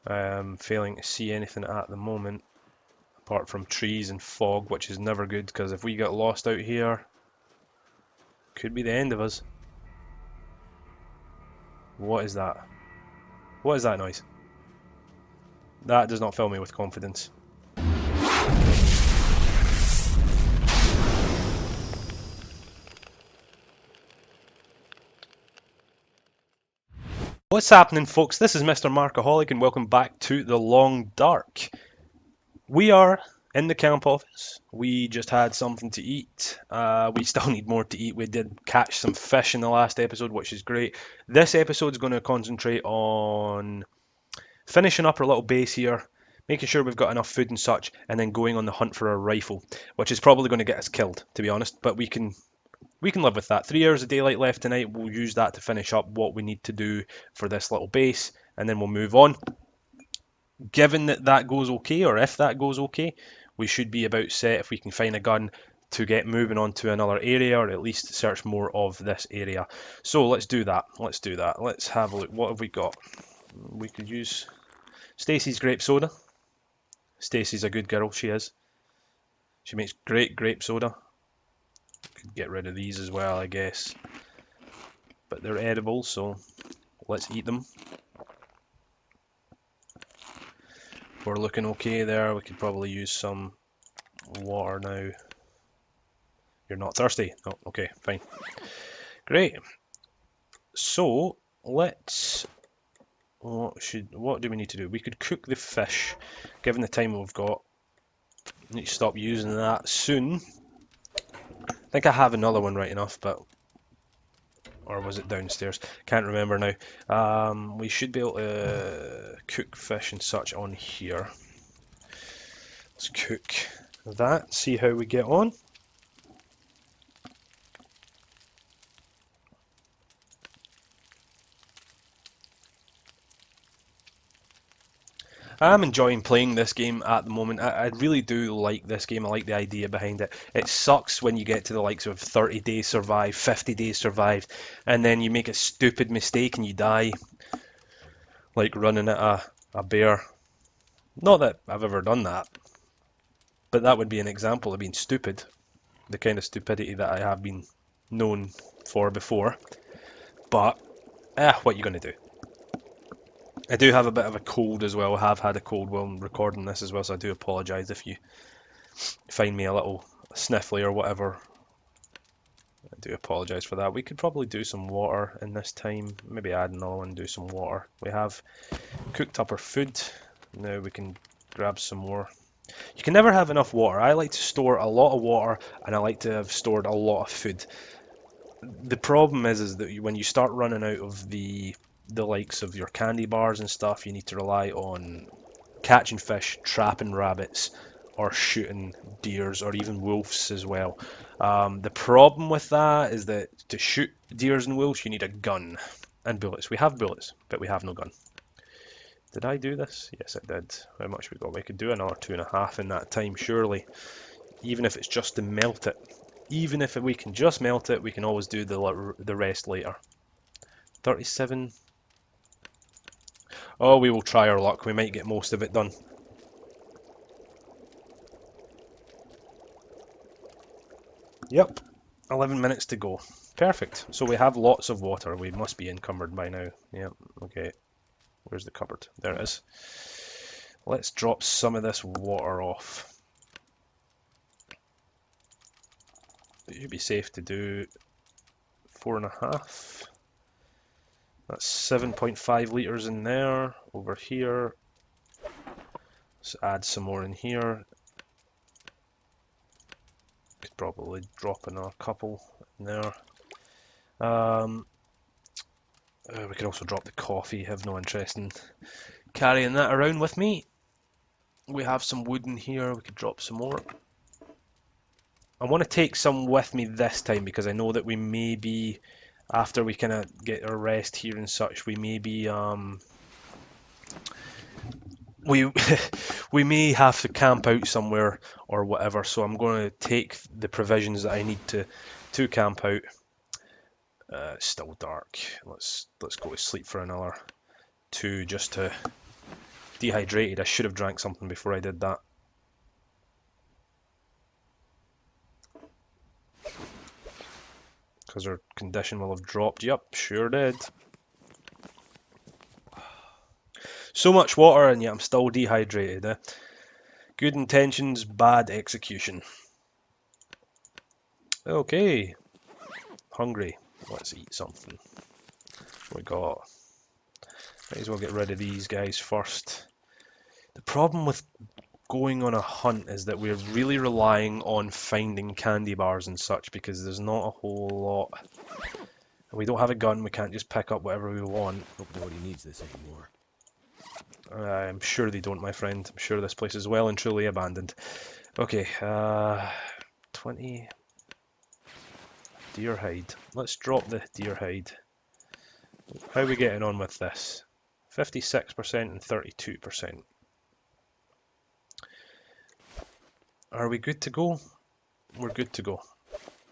Failing to see anything at the moment, apart from trees and fog, which is never good, because if we get lost out here, could be the end of us. What is that? What is that noise? That does not fill me with confidence. What's happening, folks? This is Mr. MarkAholic, and welcome back to The Long Dark. We are in the camp office. We just had something to eat. We still need more to eat. We did catch some fish in the last episode, which is great. This episode is going to concentrate on finishing up our little base here, making sure we've got enough food and such, and then going on the hunt for a rifle, which is probably going to get us killed, to be honest, but we can live with that. 3 hours of daylight left tonight. We'll use that to finish up what we need to do for this little base, and then we'll move on. Given that that goes okay, or if that goes okay, we should be about set if we can find a gun to get moving on to another area, or at least search more of this area. So let's do that. Let's have a look. What have we got? We could use Stacy's grape soda. Stacy's a good girl, she is. She makes great grape soda. Could get rid of these as well, I guess. But they're edible, so let's eat them. We're looking okay there. We could probably use some water now. You're not thirsty? Oh, okay, fine. Great. So let's. What do we need to do? We could cook the fish, given the time we've got. Need to stop using that soon. I think I have another one right enough, but or was it downstairs? Can't remember now. We should be able to cook fish and such on here. Let's cook that, see how we get on. I'm enjoying playing this game at the moment. I really do like this game. I like the idea behind it. It sucks when you get to the likes of 30 days survived, 50 days survived, and then you make a stupid mistake and you die. Like running at a bear. Not that I've ever done that, but that would be an example of being stupid. The kind of stupidity that I have been known for before. But, what are you going to do? I do have a bit of a cold as well. I have had a cold while I'm recording this as well, so I do apologise if you find me a little sniffly or whatever. I do apologise for that. We could probably do some water in this time. Maybe add another one and do some water. We have cooked up our food. Now we can grab some more. You can never have enough water. I like to store a lot of water, and I like to have stored a lot of food. The problem is that when you start running out of the likes of your candy bars and stuff, you need to rely on catching fish, trapping rabbits, or shooting deers, or even wolves as well. The problem with that is that to shoot deers and wolves, you need a gun and bullets. We have bullets, but we have no gun. Did I do this? Yes, I did. How much we got? We could do another 2.5 in that time, surely. Even if it's just to melt it. Even if we can just melt it, we can always do the rest later. 37. Oh, we will try our luck. We might get most of it done. Yep, 11 minutes to go. Perfect. So we have lots of water. We must be encumbered by now. Yep, okay. Where's the cupboard? There it is. Let's drop some of this water off. It should be safe to do 4.5. That's 7.5 litres in there. Over here. Let's add some more in here. Could probably drop another couple in there. We could also drop the coffee. Have no interest in carrying that around with me. We have some wood in here. We could drop some more. I want to take some with me this time because I know that we may be, after we kind of get our rest here and such, we may be we may have to camp out somewhere or whatever, so I'm going to take the provisions that I need to camp out. It's still dark. Let's go to sleep for another 2 just to dehydrated. I should have drank something before I did that. Because our condition will have dropped. Yep, sure did. So much water and yet I'm still dehydrated. Eh? Good intentions, bad execution. Okay. Hungry. Let's eat something. What we got? Might as well get rid of these guys first. The problem with going on a hunt is that we're really relying on finding candy bars and such because there's not a whole lot. And we don't have a gun, we can't just pick up whatever we want. Hope nobody needs this anymore. I'm sure they don't, my friend. I'm sure this place is well and truly abandoned. Okay, 20 deer hide. Let's drop the deer hide. How are we getting on with this? 56% and 32%. Are we good to go? We're good to go.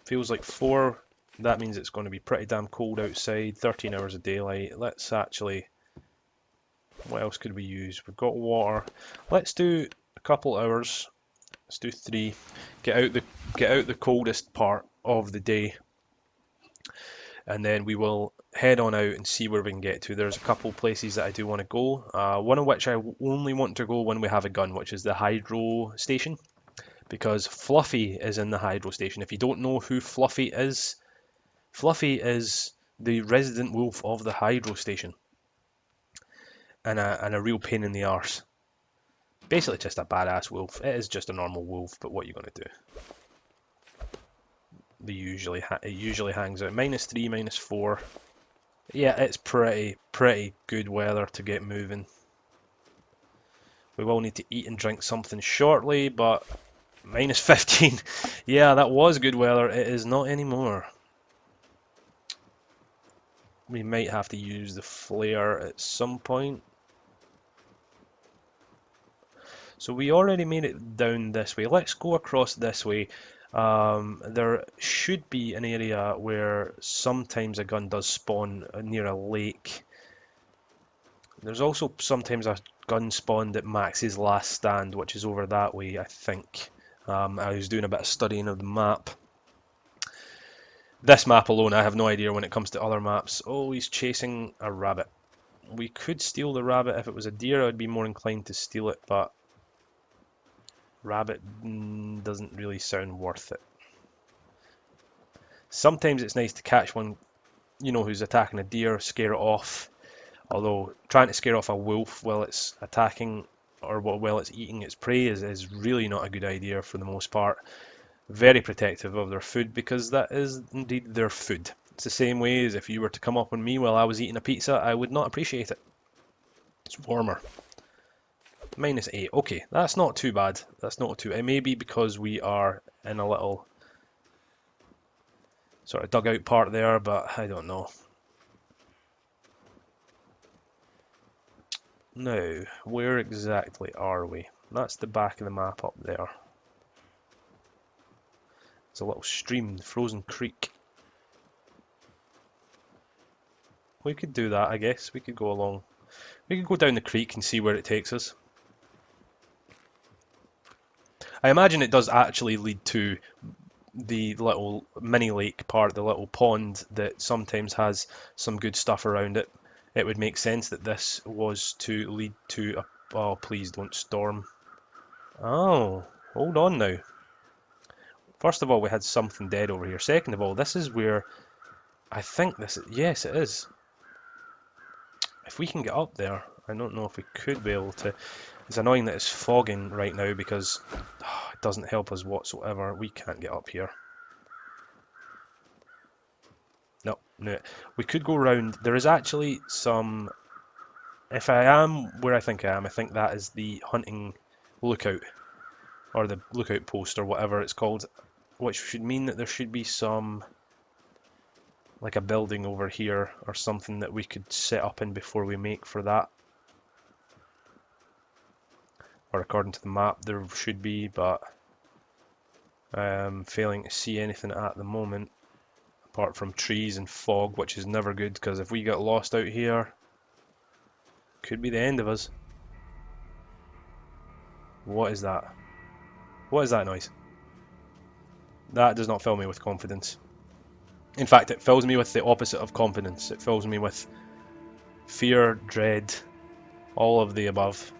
Feels like 4. That means it's going to be pretty damn cold outside. 13 hours of daylight. Let's actually... What else could we use? We've got water. Let's do a couple hours. Let's do 3. Get out the coldest part of the day. And then we will head on out and see where we can get to. There's a couple places that I do want to go. One of which I only want to go when we have a gun, which is the hydro station. Because Fluffy is in the hydro station. If you don't know who Fluffy is the resident wolf of the hydro station. And a real pain in the arse. Basically just a badass wolf. It is just a normal wolf, but what are you going to do? It usually hangs out. -3, -4. Yeah, it's pretty good weather to get moving. We will need to eat and drink something shortly, but -15. Yeah, that was good weather. It is not anymore. We might have to use the flare at some point. So we already made it down this way. Let's go across this way. There should be an area where sometimes a gun does spawn near a lake. There's also sometimes a gun spawned at Max's Last Stand, which is over that way, I think. I was doing a bit of studying of the map. This map alone, I have no idea when it comes to other maps. Oh, he's chasing a rabbit. We could steal the rabbit. If it was a deer, I'd be more inclined to steal it, but rabbit doesn't really sound worth it. Sometimes it's nice to catch one, you know, who's attacking a deer, scare it off. Although trying to scare off a wolf while it's attacking or while it's eating its prey is really not a good idea for the most part. Very protective of their food because that is indeed their food. It's the same way as if you were to come up on me while I was eating a pizza, I would not appreciate it. It's warmer. -8. Okay, that's not too bad. That's not too. It may be because we are in a little sort of dugout part there, but I don't know. Now, where exactly are we? That's the back of the map up there. It's a little stream, the Frozen Creek. We could do that, I guess. We could go along. We could go down the creek and see where it takes us. I imagine it does actually lead to the little mini lake part, the little pond that sometimes has some good stuff around it. It would make sense that this was to lead to a... Oh, please don't storm. Oh, hold on now. First of all, we had something dead over here. Second of all, this is where... I think this is... Yes, it is. If we can get up there, I don't know if we could be able to... It's annoying that it's fogging right now because it doesn't help us whatsoever. We can't get up here. No, no. We could go round. There is actually some... If I am where I think I think that is the hunting lookout. Or the lookout post or whatever it's called. Which should mean that there should be some... like a building over here or something that we could set up in before we make for that. Or according to the map there should be, but I'm failing to see anything at the moment apart from trees and fog, which is never good because if we get lost out here, could be the end of us. What is that? What is that noise? That does not fill me with confidence. In fact, it fills me with the opposite of confidence. It fills me with fear, dread, all of the above.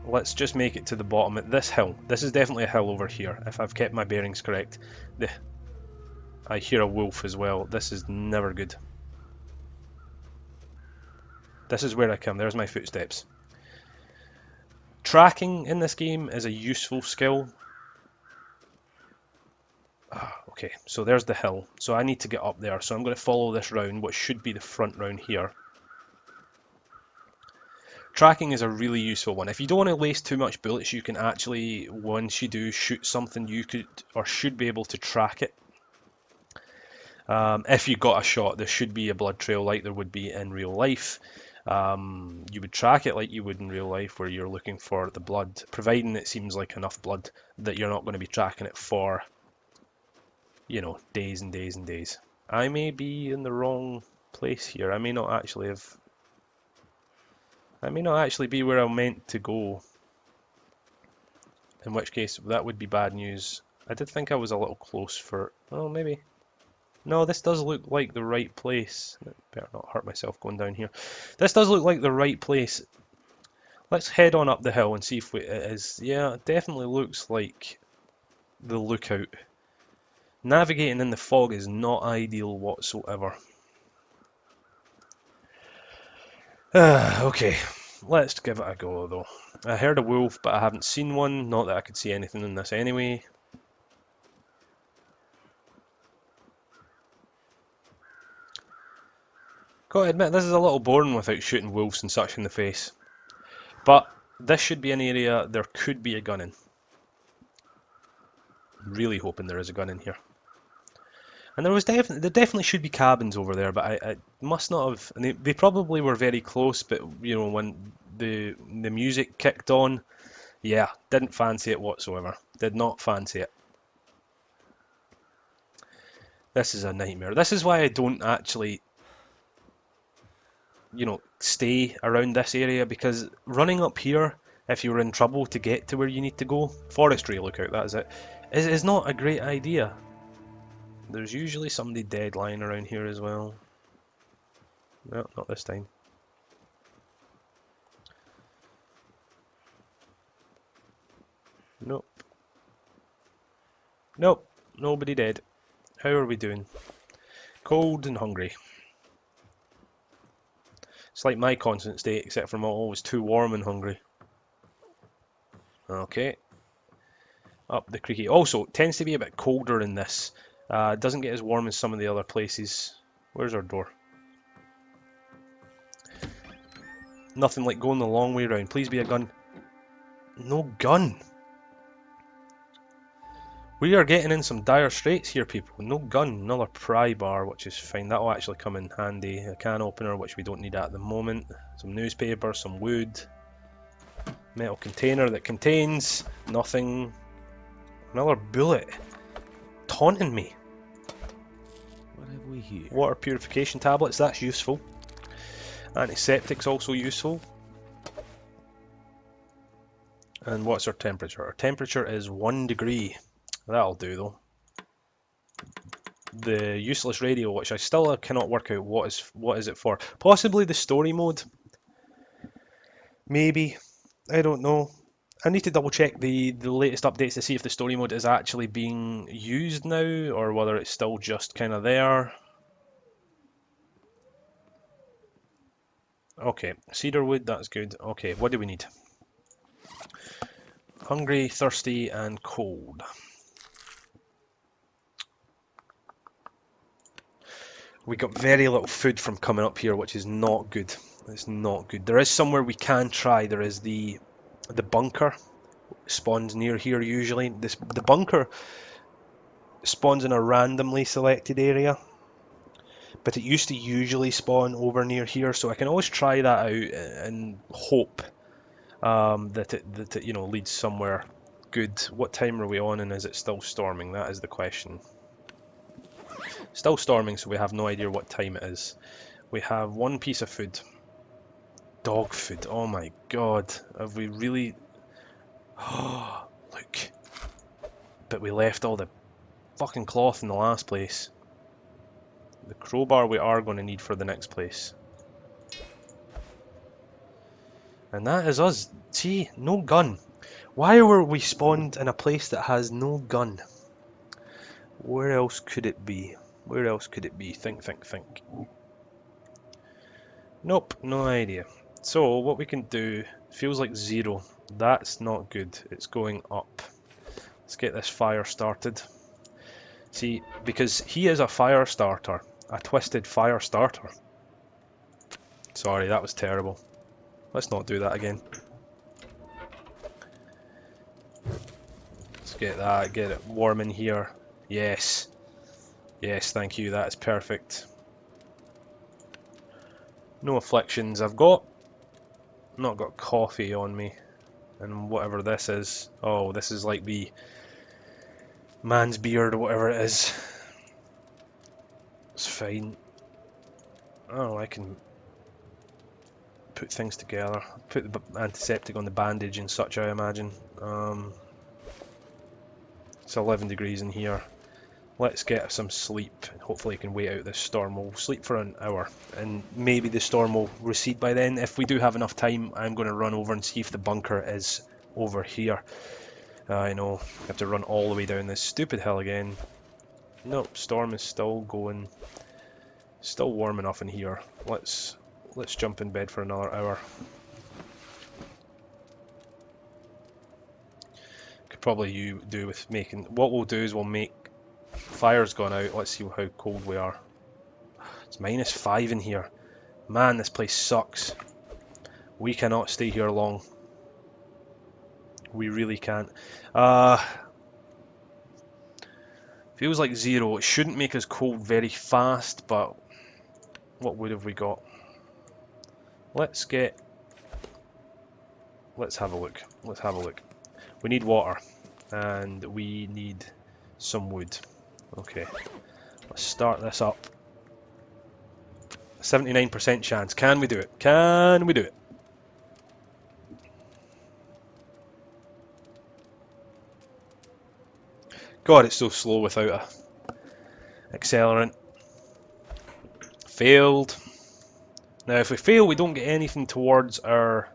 Let's just make it to the bottom at this hill. This is definitely a hill over here, if I've kept my bearings correct. I hear a wolf as well. This is never good. This is where I come. There's my footsteps. Tracking in this game is a useful skill. Okay, so there's the hill. So I need to get up there. So I'm going to follow this round, what should be the front round here. Tracking is a really useful one. If you don't want to waste too much bullets, you can actually, once you do shoot something, you could or should be able to track it. If you got a shot, there should be a blood trail like there would be in real life. You would track it like you would in real life, where you're looking for the blood, providing it seems like enough blood that you're not going to be tracking it for, you know, days and days and days. I may be in the wrong place here. I may not actually be where I'm meant to go. In which case, that would be bad news. I did think I was a little close for... Oh, maybe. No, this does look like the right place. Better not hurt myself going down here. This does look like the right place. Let's head on up the hill and see if it is. Yeah, it definitely looks like the lookout. Navigating in the fog is not ideal whatsoever. Okay, let's give it a go though. I heard a wolf, but I haven't seen one. Not that I could see anything in this anyway. Gotta admit, this is a little boring without shooting wolves and such in the face. But this should be an area there could be a gun in. Really hoping there is a gun in here. And there definitely should be cabins over there, but I must not have. And they probably were very close, but you know, when the music kicked on, yeah, didn't fancy it whatsoever. Did not fancy it. This is a nightmare. This is why I don't actually, you know, stay around this area, because running up here, if you're in trouble to get to where you need to go, forestry lookout, that is it, is not a great idea. There's usually somebody dead lying around here as well. No, not this time. Nope. Nope, nobody dead. How are we doing? Cold and hungry. It's like my constant state, except for I'm always too warm and hungry. Okay. Up the creaky. Also, it tends to be a bit colder in this. It doesn't get as warm as some of the other places. Where's our door? Nothing like going the long way around. Please be a gun. No gun. We are getting in some dire straits here, people. No gun. Another pry bar, which is fine. That will actually come in handy. A can opener, which we don't need at the moment. Some newspaper, some wood. Metal container that contains nothing. Another bullet. Taunting me. What have we here? Water purification tablets, that's useful. Antiseptic's also useful. And what's our temperature? Our temperature is 1 degree. That'll do though. The useless radio, which I still cannot work out what is it for. Possibly the story mode. Maybe. I don't know. I need to double check the latest updates to see if the story mode is actually being used now, or whether it's still just kind of there. Okay, cedar wood, that's good. Okay, what do we need? Hungry, thirsty, and cold. We got very little food from coming up here, which is not good. It's not good. There is somewhere we can try. There is the bunker. Spawns near here usually. The bunker spawns in a randomly selected area, but it used to usually spawn over near here, so I can always try that out and hope that it you know leads somewhere good. What time are we on, and is it still storming? That is the question. Still storming, so we have no idea what time it is. We have one piece of food. Dog food. Oh my god. Have we really... Oh, look. But we left all the fucking cloth in the last place. The crowbar we are going to need for the next place. And that is us. See, no gun. Why were we spawned in a place that has no gun? Where else could it be? Where else could it be? Think, think, think. Nope, no idea. So what we can do, feels like 0. That's not good. It's going up. Let's get this fire started. See, because he is a fire starter. A twisted fire starter. Sorry, that was terrible. Let's not do that again. Let's get that, get it warm in here. Yes. Yes, thank you, that is perfect. No afflictions. I've not got coffee on me. And whatever this is. Oh, this is like the man's beard or whatever it is. It's fine. Oh, I can put things together. Put the antiseptic on the bandage and such, I imagine. It's 11 degrees in here. Let's get some sleep. Hopefully I can wait out this storm. We'll sleep for an hour and maybe the storm will recede by then. If we do have enough time, I'm going to run over and see if the bunker is over here. I know, I have to run all the way down this stupid hill again. Nope, storm is still going. Still warm enough in here. Let's jump in bed for another hour. Could probably do with making. What we'll do is we'll make. Fire's gone out. Let's see how cold we are. It's -5 in here. Man, this place sucks. We cannot stay here long. We really can't. Feels like 0. It shouldn't make us cold very fast, but what wood have we got? Let's have a look. Let's have a look. We need water, and we need some wood. Okay, let's start this up. 79% chance. Can we do it? Can we do it? God, it's so slow without a accelerant. Failed. Now, if we fail, we don't get anything towards our...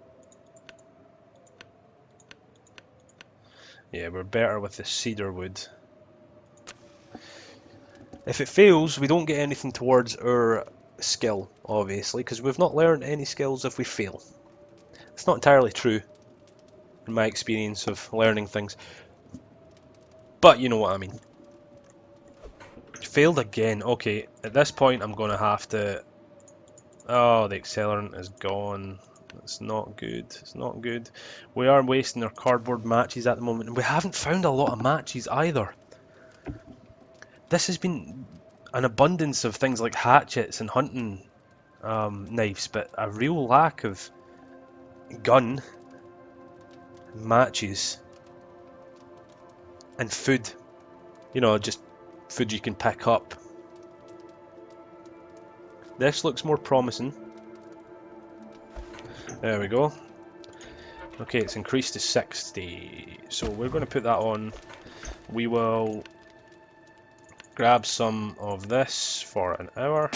Yeah, we're better with the cedar wood. If it fails, we don't get anything towards our skill, obviously, because we've not learned any skills if we fail. It's not entirely true, in my experience of learning things. But you know what I mean. Failed again. Okay, at this point I'm going to have to... Oh, the accelerant is gone. It's not good. It's not good. We are wasting our cardboard matches at the moment, and we haven't found a lot of matches either. This has been an abundance of things like hatchets and hunting knives, but a real lack of gun, matches, and food. You know, just food you can pick up. This looks more promising. There we go. Okay, it's increased to 60. So we're going to put that on. We will grab some of this for an hour.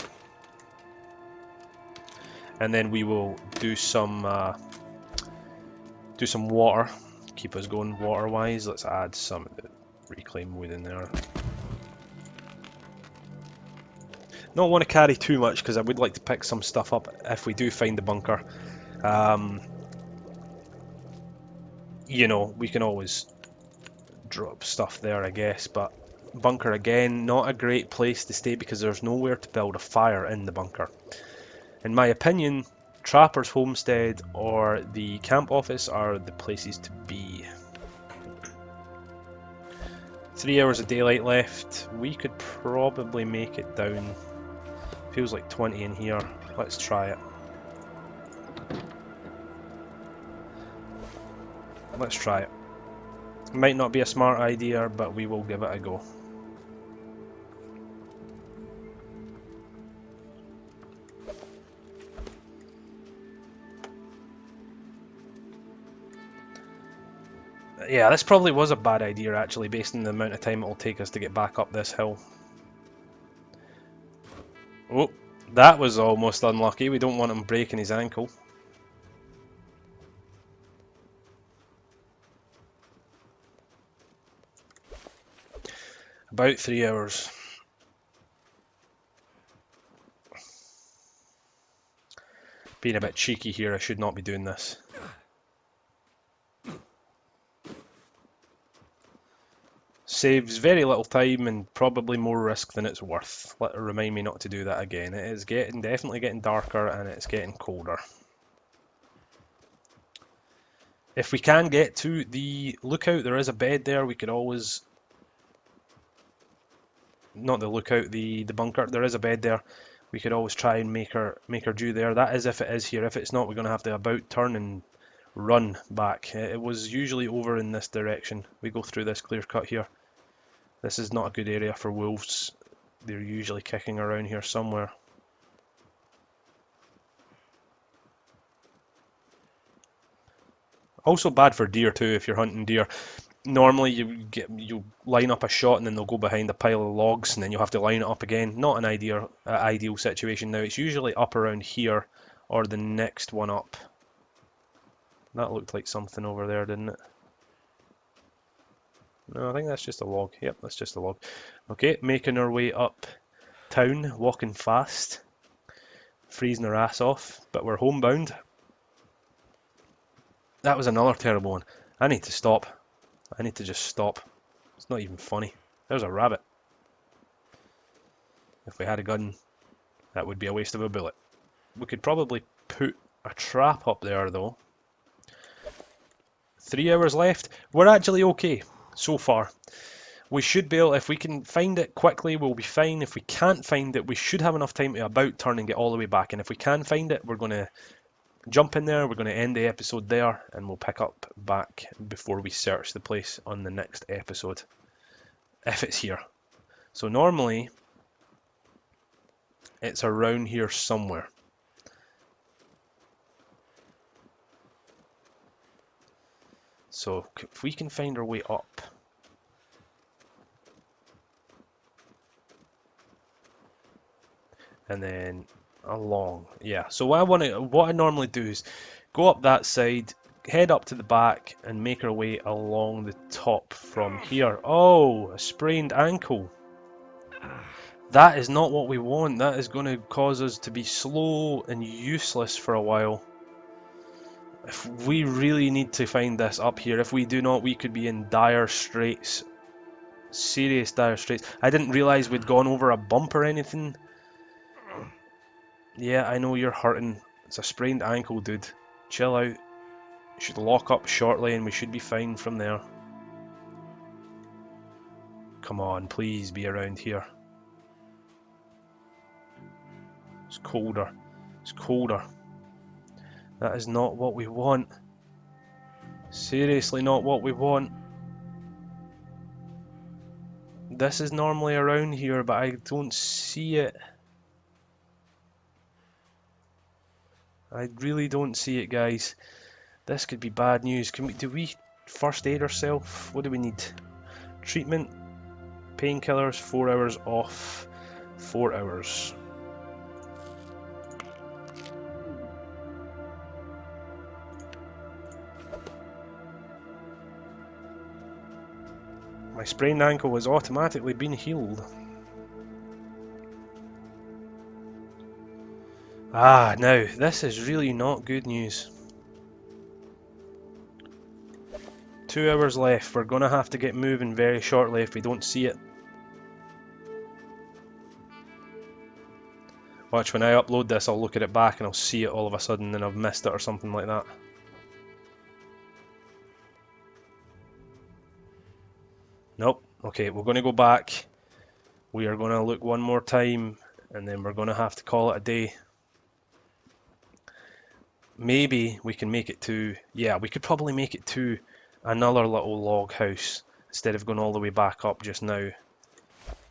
And then we will do some water. Keep us going water-wise. Let's add some of the reclaimed wood in there. Not want to carry too much because I would like to pick some stuff up if we do find the bunker. You know, we can always drop stuff there, I guess, but bunker again, not a great place to stay because there's nowhere to build a fire in the bunker. In my opinion, Trapper's Homestead or the camp office are the places to be. 3 hours of daylight left. We could probably make it down. Feels like 20 in here. Let's try it. Let's try it. Might not be a smart idea, but we will give it a go. Yeah, this probably was a bad idea actually, based on the amount of time it will take us to get back up this hill. Oh, that was almost unlucky. We don't want him breaking his ankle. About 3 hours. Being a bit cheeky here, I should not be doing this. Saves very little time and probably more risk than it's worth. Remind me not to do that again. It is definitely getting darker and it's getting colder. If we can get to the lookout, there is a bed there. We could always... Not the lookout, the bunker. There is a bed there. We could always try and make her do there. That is if it is here. If it's not, we're going to have to about turn and run back. It was usually over in this direction. We go through this clear cut here. This is not a good area for wolves. They're usually kicking around here somewhere. Also bad for deer too if you're hunting deer. Normally you line up a shot and then they'll go behind a pile of logs and then you'll have to line it up again. Not an ideal situation. Now it's usually up around here or the next one up. That looked like something over there, didn't it? No, I think that's just a log. Yep, that's just a log. Okay, making our way up town, walking fast, freezing our ass off, but we're homebound. That was another terrible one. I need to stop. I need to just stop. It's not even funny. There's a rabbit. If we had a gun, that would be a waste of a bullet. We could probably put a trap up there though. 3 hours left. We're actually okay so far. We should be able, if we can find it quickly, we'll be fine. If we can't find it, we should have enough time to about turn and get all the way back. And if we can find it, we're going to jump in there, we're going to end the episode there, and we'll pick up back before we search the place on the next episode. If it's here. So normally, it's around here somewhere. So if we can find our way up. And then along, yeah. So what I normally do is go up that side, head up to the back, and make our way along the top from here. Oh, a sprained ankle. That is not what we want. That is going to cause us to be slow and useless for a while. If we really need to find this up here, if we do not, we could be in dire straits. Serious dire straits. I didn't realise we'd gone over a bump or anything. Yeah, I know you're hurting. It's a sprained ankle, dude. Chill out. Should lock up shortly and we should be fine from there. Come on, please be around here. It's colder. It's colder. That is not what we want. Seriously not what we want. This is normally around here, but I don't see it. I really don't see it, guys. This could be bad news. Do we first aid ourselves? What do we need? Treatment, painkillers, 4 hours off, 4 hours. My sprained ankle has automatically been healed. Ah, now, this is really not good news. 2 hours left. We're going to have to get moving very shortly if we don't see it. Watch, when I upload this, I'll look at it back and I'll see it all of a sudden and I've missed it or something like that. Nope. Okay, we're going to go back. We are going to look one more time and then we're going to have to call it a day. Maybe we can make it to... Yeah, we could probably make it to another little log house instead of going all the way back up just now.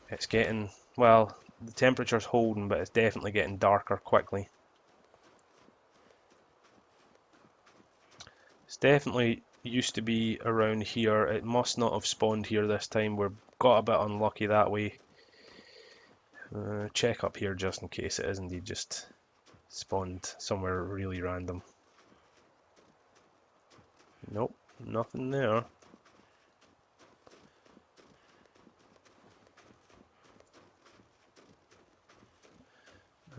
It's getting... Well, the temperature's holding, but it's definitely getting darker quickly. It's definitely used to be around here. It must not have spawned here this time. We've got a bit unlucky that way. Check up here just in case it is indeed just spawned somewhere really random. Nope, nothing there.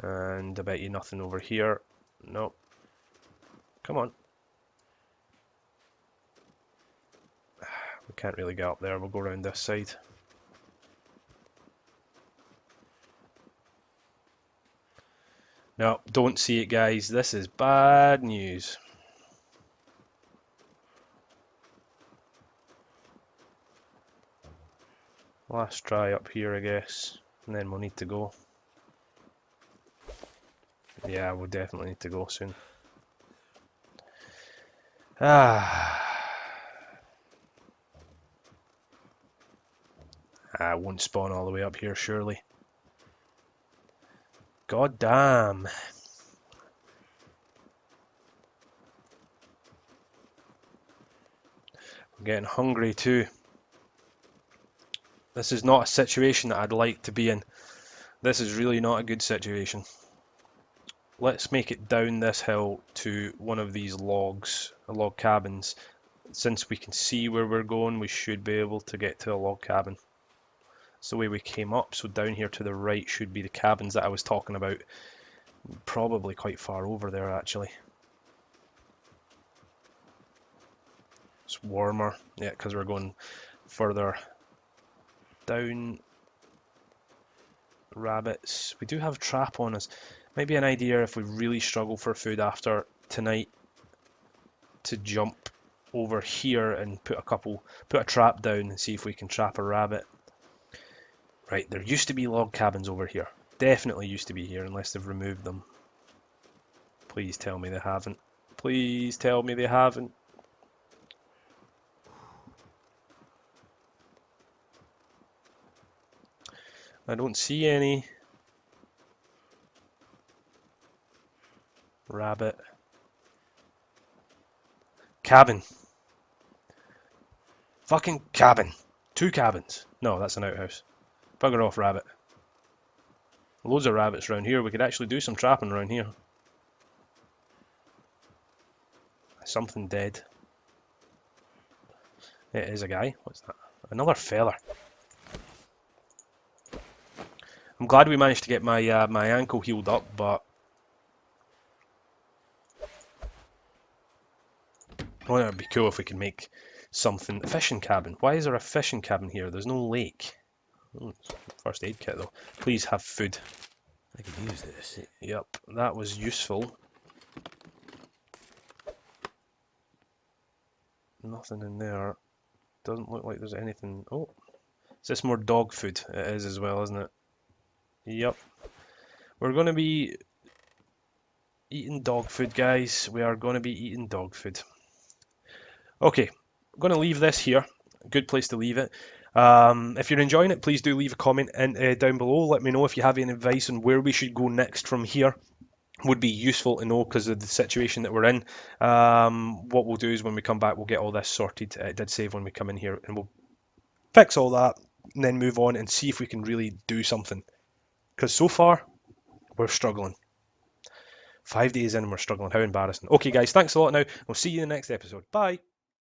And I bet you nothing over here. Nope. Come on. We can't really get up there. We'll go around this side. No, don't see it, guys. This is bad news. Last try up here, I guess. And then we'll need to go. Yeah, we'll definitely need to go soon. I won't spawn all the way up here, surely. God damn. I'm getting hungry too. This is not a situation that I'd like to be in. This is really not a good situation. Let's make it down this hill to one of these logs, log cabins. Since we can see where we're going, we should be able to get to a log cabin. It's the way we came up, so down here to the right should be the cabins that I was talking about. Probably quite far over there, actually. It's warmer, yeah, because we're going further down. Rabbits. We do have trap on us. Might be an idea if we really struggle for food after tonight to jump over here and put a trap down and see if we can trap a rabbit. Right, there used to be log cabins over here. Definitely used to be here unless they've removed them. Please tell me they haven't. Please tell me they haven't. I don't see any. Rabbit. Cabin. Fucking cabin. 2 cabins. No, that's an outhouse. Bugger off, rabbit. Loads of rabbits around here. We could actually do some trapping around here. Something dead. It is a guy. What's that? Another feller. I'm glad we managed to get my my ankle healed up, but well, it would be cool if we could make something. A fishing cabin. Why is there a fishing cabin here? There's no lake. First aid kit though. Please have food. I could use this. Yep, that was useful. Nothing in there. Doesn't look like there's anything. Oh, is this more dog food? It is as well, isn't it? Yep. We're going to be eating dog food, guys. We are going to be eating dog food. Okay, I'm going to leave this here. Good place to leave it. If you're enjoying it, please do leave a comment down below. Let me know if you have any advice on where we should go next from here. Would be useful to know because of the situation that we're in. What we'll do is when we come back, we'll get all this sorted. It did save when we come in here, and we'll fix all that and then move on and see if we can really do something. Because so far, we're struggling. 5 days in and we're struggling. How embarrassing. Okay, guys, thanks a lot now. We'll see you in the next episode. Bye.